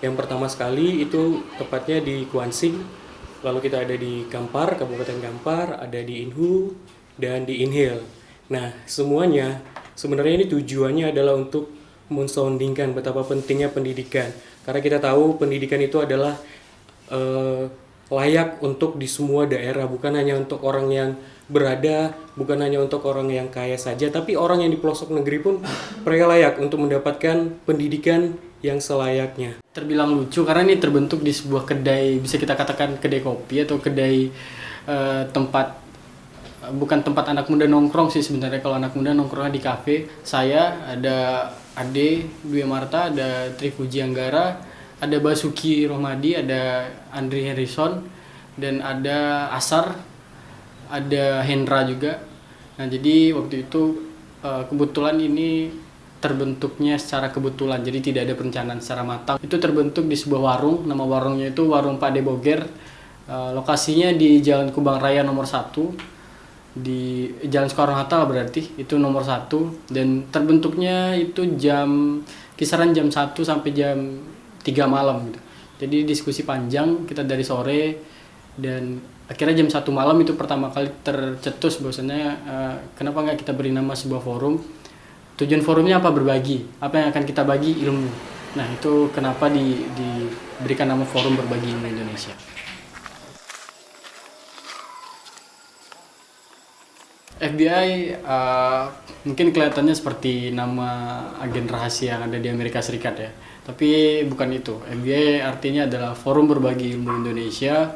Yang pertama sekali itu tepatnya di Kuansing, lalu kita ada di Kampar, Kabupaten Kampar, ada di Inhu, dan di Inhil. Nah, semuanya sebenarnya ini tujuannya adalah untuk mensoundingkan betapa pentingnya pendidikan. Karena kita tahu pendidikan itu adalah eh, layak untuk di semua daerah, bukan hanya untuk orang yang berada, bukan hanya untuk orang yang kaya saja, tapi orang yang di pelosok negeri pun mereka layak untuk mendapatkan pendidikan yang selayaknya. Terbilang lucu karena ini terbentuk di sebuah kedai, bisa kita katakan kedai kopi atau kedai tempat, bukan tempat anak muda nongkrong sih sebenarnya. Kalau anak muda nongkrongnya di kafe. Saya ada Ade Dwi Marta, ada Trifuji Anggara, ada Basuki Rohmadi, ada Andri Harrison, dan ada Asar, ada Hendra juga. Nah, jadi waktu itu kebetulan ini terbentuknya secara kebetulan, jadi tidak ada perencanaan secara matang. Itu terbentuk di sebuah warung, nama warungnya itu Warung Pak De Boger. Lokasinya di Jalan Kubang Raya nomor 1, di Jalan Soekarno-Hatta berarti, itu nomor 1. Dan terbentuknya itu kisaran jam 1 sampai jam 3 malam gitu. Jadi diskusi panjang, kita dari sore, dan akhirnya jam 1 malam itu pertama kali tercetus bahwasanya kenapa nggak kita beri nama sebuah forum. Tujuan forumnya apa? Berbagi. Apa yang akan kita bagi? Ilmu. Nah, itu kenapa diberikan nama Forum Berbagi Ilmu Indonesia. FBI mungkin kelihatannya seperti nama agen rahasia yang ada di Amerika Serikat ya. Tapi bukan itu. FBI artinya adalah Forum Berbagi Ilmu Indonesia.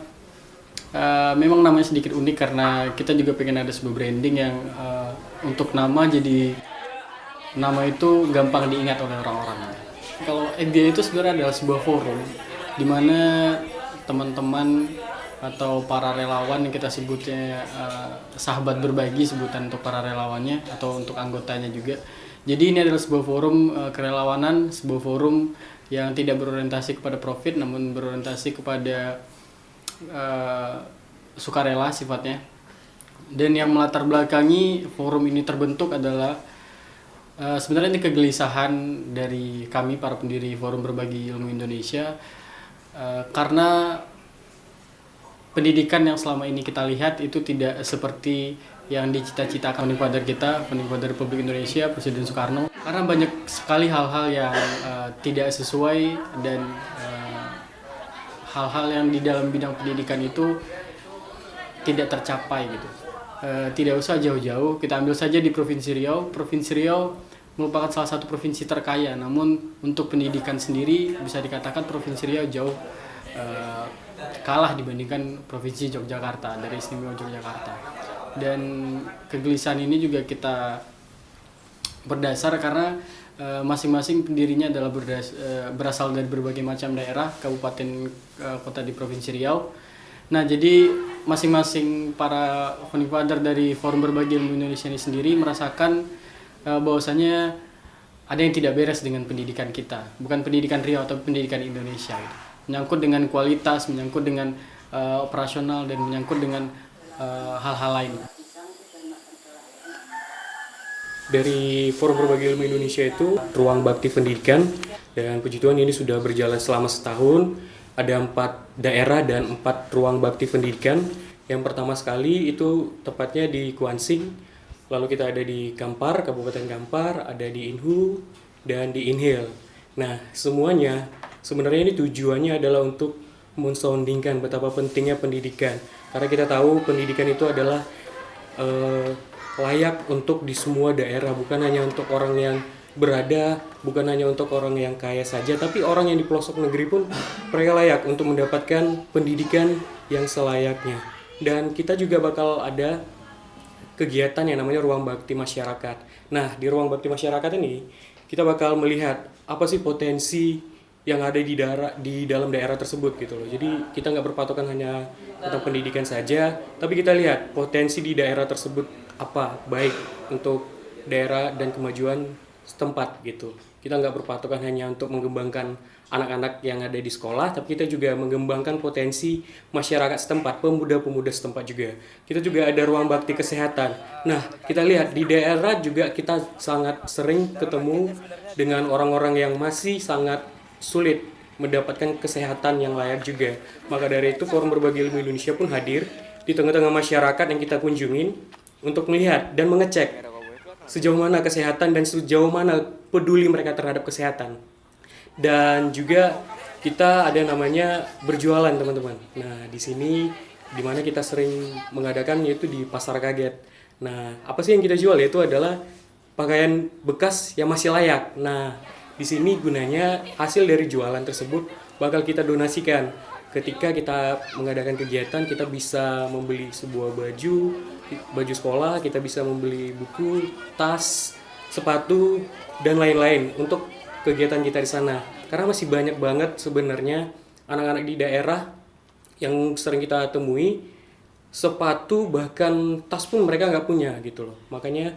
Memang namanya sedikit unik karena kita juga pengen ada sebuah branding yang untuk nama itu gampang diingat oleh orang-orang. Kalau FBI itu sebenarnya adalah sebuah forum di mana teman-teman atau para relawan yang kita sebutnya sahabat berbagi, sebutan untuk para relawannya atau untuk anggotanya juga. Jadi ini adalah sebuah forum kerelawanan, sebuah forum yang tidak berorientasi kepada profit namun berorientasi kepada sukarela sifatnya. Dan yang melatar belakangi forum ini terbentuk adalah sebenarnya ini kegelisahan dari kami para pendiri Forum Berbagi Ilmu Indonesia, karena pendidikan yang selama ini kita lihat itu tidak seperti yang dicita-citakan founding father kita, founding father Republik Indonesia, Presiden Soekarno. Karena banyak sekali hal-hal yang tidak sesuai dan hal-hal yang di dalam bidang pendidikan itu tidak tercapai gitu. Tidak usah jauh-jauh, kita ambil saja di Provinsi Riau. Provinsi Riau merupakan salah satu provinsi terkaya, namun untuk pendidikan sendiri bisa dikatakan Provinsi Riau jauh kalah dibandingkan Provinsi Yogyakarta, dari istimewa Yogyakarta. Dan kegelisahan ini juga kita berdasar karena masing-masing pendirinya adalah berasal dari berbagai macam daerah, kabupaten, kota di Provinsi Riau. Nah, jadi masing-masing para founding father dari Forum Berbagi Ilmu Indonesia ini sendiri merasakan bahwasanya ada yang tidak beres dengan pendidikan kita. Bukan pendidikan Riau, tapi pendidikan Indonesia. Gitu. Menyangkut dengan kualitas, menyangkut dengan operasional, dan menyangkut dengan hal-hal lain. Dari Forum Berbagi Ilmu Indonesia itu ruang bakti pendidikan, dan puji Tuhan ini sudah berjalan selama setahun. Ada 4 daerah dan 4 ruang bakti pendidikan. Yang pertama sekali itu tepatnya di Kuansing, lalu kita ada di Kampar, Kabupaten Kampar, ada di Inhu, dan di Inhil. Nah, semuanya sebenarnya ini tujuannya adalah untuk mensoundingkan betapa pentingnya pendidikan. Karena kita tahu pendidikan itu adalah layak untuk di semua daerah, bukan hanya untuk orang yang berada, bukan hanya untuk orang yang kaya saja, tapi orang yang di pelosok negeri pun mereka layak untuk mendapatkan pendidikan yang selayaknya. Dan kita juga bakal ada kegiatan yang namanya Ruang Bakti Masyarakat. Nah, di Ruang Bakti Masyarakat ini kita bakal melihat apa sih potensi yang ada di dalam daerah tersebut gitu loh. Jadi kita nggak berpatokan hanya tentang pendidikan saja, tapi kita lihat potensi di daerah tersebut apa, baik untuk daerah dan kemajuan setempat gitu. Kita nggak berpatokan hanya untuk mengembangkan anak-anak yang ada di sekolah, tapi kita juga mengembangkan potensi masyarakat setempat, pemuda-pemuda setempat juga. Kita juga ada ruang bakti kesehatan. Nah, kita lihat di daerah juga kita sangat sering ketemu dengan orang-orang yang masih sangat sulit mendapatkan kesehatan yang layak juga. Maka dari itu Forum Berbagi Ilmu Indonesia pun hadir di tengah-tengah masyarakat yang kita kunjungin untuk melihat dan mengecek sejauh mana kesehatan dan sejauh mana peduli mereka terhadap kesehatan. Dan juga kita ada namanya berjualan, teman-teman. Nah, di sini dimana kita sering mengadakan yaitu di Pasar Kaget. Nah, apa sih yang kita jual? Yaitu adalah pakaian bekas yang masih layak. Nah, di sini gunanya hasil dari jualan tersebut bakal kita donasikan. Ketika kita mengadakan kegiatan, kita bisa membeli sebuah baju sekolah, kita bisa membeli buku, tas, sepatu, dan lain-lain untuk kegiatan kita di sana. Karena masih banyak banget sebenarnya anak-anak di daerah yang sering kita temui, sepatu bahkan tas pun mereka nggak punya gitu loh. Makanya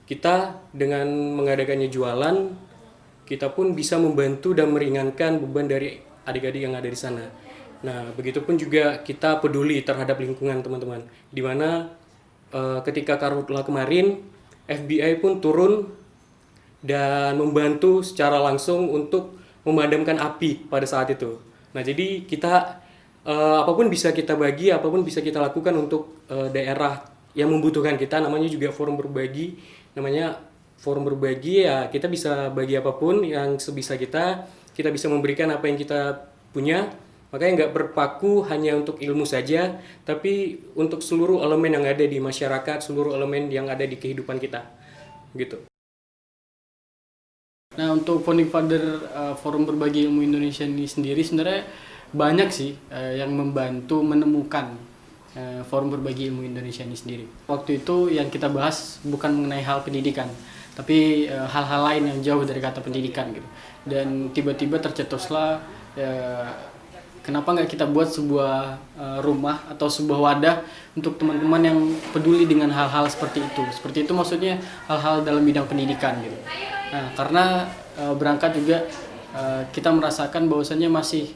kita dengan mengadakannya jualan, kita pun bisa membantu dan meringankan beban dari adik-adik yang ada di sana. Nah, begitupun juga kita peduli terhadap lingkungan, teman-teman. Dimana ketika Karhutla kemarin, FBI pun turun dan membantu secara langsung untuk memadamkan api pada saat itu. Nah, jadi kita apapun bisa kita bagi, apapun bisa kita lakukan untuk daerah yang membutuhkan kita. Namanya juga forum berbagi, namanya forum berbagi ya, kita bisa bagi apapun yang sebisa kita bisa memberikan apa yang kita punya. Makanya nggak berpaku hanya untuk ilmu saja, tapi untuk seluruh elemen yang ada di masyarakat, seluruh elemen yang ada di kehidupan kita, gitu. Nah, untuk founding father Forum Berbagi Ilmu Indonesia ini sendiri sebenarnya banyak sih yang membantu menemukan Forum Berbagi Ilmu Indonesia ini sendiri. Waktu itu yang kita bahas bukan mengenai hal pendidikan, tapi hal-hal lain yang jauh dari kata pendidikan gitu. Dan tiba-tiba tercetuslah kenapa nggak kita buat sebuah rumah atau sebuah wadah untuk teman-teman yang peduli dengan hal-hal seperti itu. Seperti itu maksudnya hal-hal dalam bidang pendidikan gitu. Nah, karena berangkat juga kita merasakan bahwasannya masih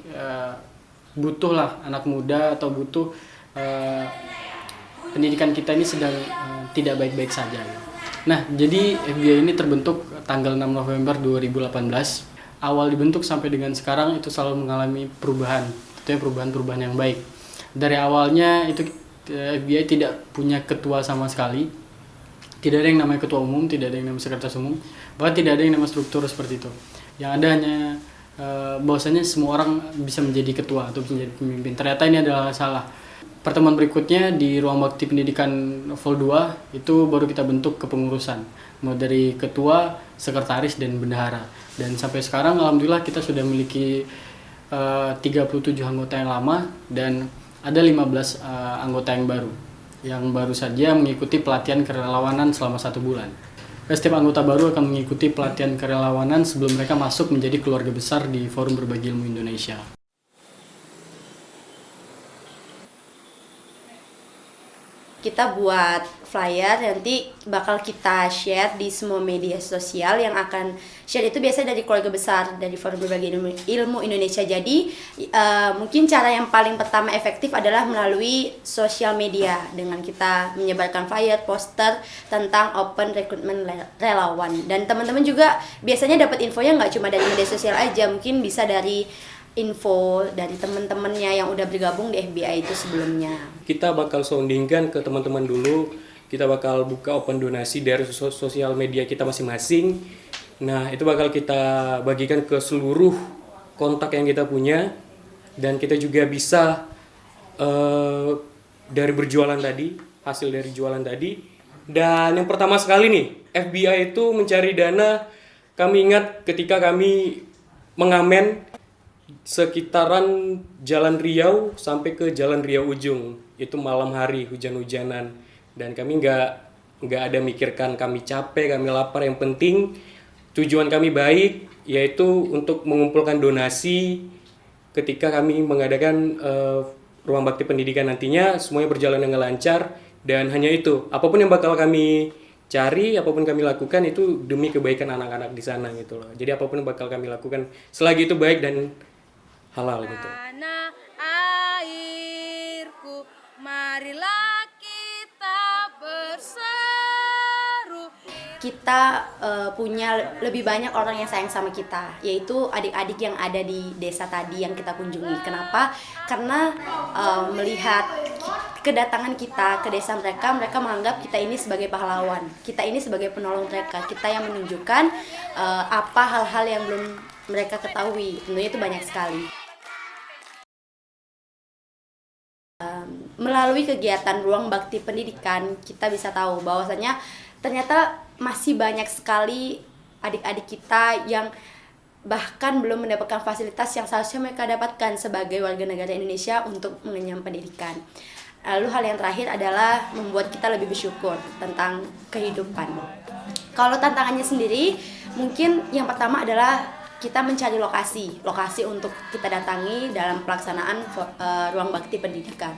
butuh lah anak muda atau butuh pendidikan kita ini sedang tidak baik-baik saja. Nah, jadi FBI ini terbentuk tanggal 6 November 2018. Awal dibentuk sampai dengan sekarang itu selalu mengalami perubahan, tentunya perubahan-perubahan yang baik. Dari awalnya itu FBI tidak punya ketua sama sekali, tidak ada yang namanya ketua umum, tidak ada yang namanya sekretaris umum, bahkan tidak ada yang namanya struktur seperti itu. Yang ada hanya bahwasanya semua orang bisa menjadi ketua atau menjadi pemimpin. Ternyata ini adalah salah. Pertemuan berikutnya di Ruang Bakti Pendidikan Vol 2 itu baru kita bentuk kepengurusan, mulai dari ketua, sekretaris, dan bendahara. Dan sampai sekarang alhamdulillah kita sudah memiliki 37 anggota yang lama dan ada 15 anggota yang baru saja mengikuti pelatihan kerelawanan selama 1 bulan. Setiap anggota baru akan mengikuti pelatihan kerelawanan sebelum mereka masuk menjadi keluarga besar di Forum Berbagi Ilmu Indonesia. Kita buat flyer, nanti bakal kita share di semua media sosial. Yang akan share itu biasanya dari keluarga besar dari Forum Berbagi Ilmu Indonesia. Jadi mungkin cara yang paling pertama efektif adalah melalui sosial media, dengan kita menyebarkan flyer, poster tentang open recruitment relawan. Dan teman-teman juga biasanya dapat infonya nggak cuma dari media sosial aja, mungkin bisa dari info dari teman-temannya yang udah bergabung di FBI itu sebelumnya. Kita bakal soundingkan ke teman-teman dulu, kita bakal buka open donasi dari sosial media kita masing-masing. Nah, itu bakal kita bagikan ke seluruh kontak yang kita punya, dan kita juga bisa dari berjualan tadi, hasil dari jualan tadi. Dan yang pertama sekali nih, FBI itu mencari dana. Kami ingat ketika kami mengamen sekitaran Jalan Riau sampai ke Jalan Riau Ujung, itu malam hari hujan-hujanan, dan kami nggak ada mikirkan kami capek, kami lapar. Yang penting tujuan kami baik, yaitu untuk mengumpulkan donasi ketika kami mengadakan ruang bakti pendidikan nantinya. Semuanya berjalan dengan lancar, dan hanya itu, apapun yang bakal kami cari, apapun kami lakukan itu demi kebaikan anak-anak di sana gitu loh. Jadi apapun yang bakal kami lakukan selagi itu baik dan halal gitu. Tanah airku, marilah kita berseru. kita punya lebih banyak orang yang sayang sama kita, yaitu adik-adik yang ada di desa tadi yang kita kunjungi. Kenapa? Karena melihat kedatangan kita ke desa mereka, mereka menganggap kita ini sebagai pahlawan, kita ini sebagai penolong mereka, kita yang menunjukkan apa hal-hal yang belum mereka ketahui. Tentunya itu banyak sekali. Melalui kegiatan ruang bakti pendidikan, kita bisa tahu bahwasanya ternyata masih banyak sekali adik-adik kita yang bahkan belum mendapatkan fasilitas yang seharusnya mereka dapatkan sebagai warga negara Indonesia untuk mengenyam pendidikan. Lalu hal yang terakhir adalah membuat kita lebih bersyukur tentang kehidupan. Kalau tantangannya sendiri, mungkin yang pertama adalah kita mencari lokasi untuk kita datangi dalam pelaksanaan ruang bakti pendidikan.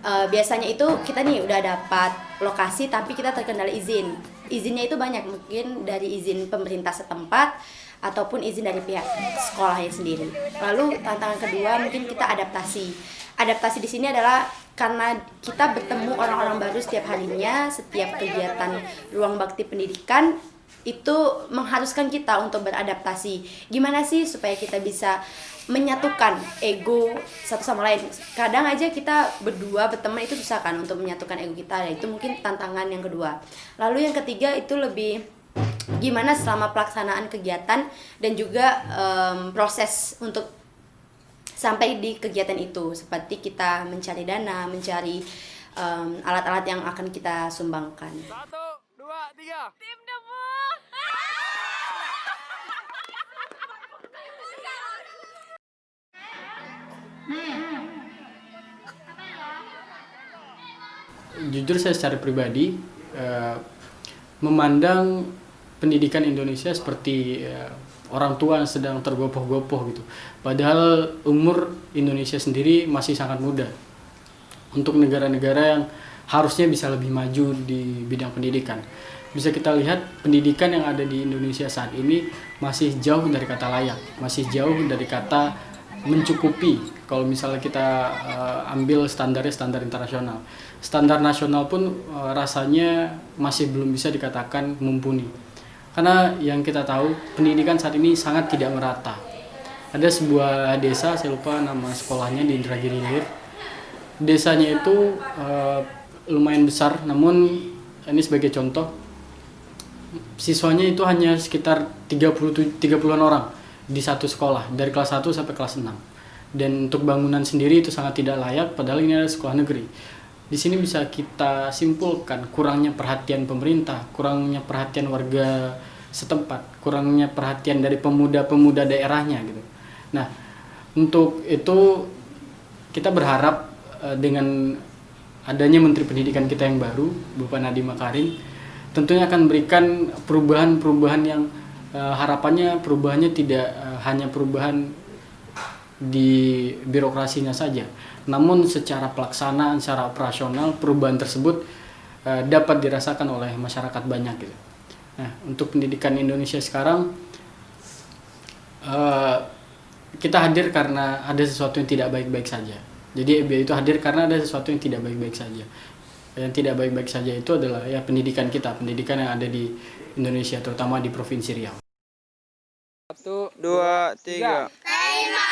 Biasanya itu kita nih udah dapat lokasi tapi kita terkendala izinnya itu banyak, mungkin dari izin pemerintah setempat ataupun izin dari pihak sekolahnya sendiri. Lalu tantangan kedua mungkin kita adaptasi di sini adalah karena kita bertemu orang-orang baru setiap harinya, setiap kegiatan ruang bakti pendidikan itu mengharuskan kita untuk beradaptasi. Gimana sih supaya kita bisa menyatukan ego satu sama lain? Kadang aja kita berdua berteman itu susah kan untuk menyatukan ego kita. Ya, itu mungkin tantangan yang kedua. Lalu yang ketiga itu lebih gimana selama pelaksanaan kegiatan dan juga proses untuk sampai di kegiatan itu, seperti kita mencari dana, mencari alat-alat yang akan kita sumbangkan. 1, 2, 3. Tim Debu. Jujur saya secara pribadi memandang pendidikan Indonesia seperti orang tua yang sedang tergopoh-gopoh gitu. Padahal umur Indonesia sendiri masih sangat muda untuk negara-negara yang harusnya bisa lebih maju di bidang pendidikan. Bisa kita lihat pendidikan yang ada di Indonesia saat ini masih jauh dari kata layak, masih jauh dari kata mencukupi. Kalau misalnya kita ambil standarnya standar internasional, standar nasional pun rasanya masih belum bisa dikatakan mumpuni. Karena yang kita tahu pendidikan saat ini sangat tidak merata. Ada sebuah desa, saya lupa nama sekolahnya, di Indragiri Hilir. Desanya itu lumayan besar, namun ini sebagai contoh, siswanya itu hanya sekitar 30-an orang di satu sekolah, dari kelas 1 sampai kelas 6. Dan untuk bangunan sendiri itu sangat tidak layak, padahal ini adalah sekolah negeri. Di sini bisa kita simpulkan kurangnya perhatian pemerintah, kurangnya perhatian warga setempat, kurangnya perhatian dari pemuda-pemuda daerahnya gitu. Nah, untuk itu kita berharap dengan adanya Menteri Pendidikan kita yang baru, Bapak Nadiem Makarim, tentunya akan memberikan perubahan-perubahan yang harapannya perubahannya tidak hanya perubahan di birokrasinya saja, namun secara pelaksanaan, secara operasional perubahan tersebut dapat dirasakan oleh masyarakat banyak gitu. Nah, untuk pendidikan Indonesia sekarang kita hadir karena ada sesuatu yang tidak baik-baik saja. Jadi EBA itu hadir karena ada sesuatu yang tidak baik-baik saja. Yang tidak baik-baik saja itu adalah ya pendidikan kita, pendidikan yang ada di Indonesia, terutama di Provinsi Riau. 1, 2, 3. Terima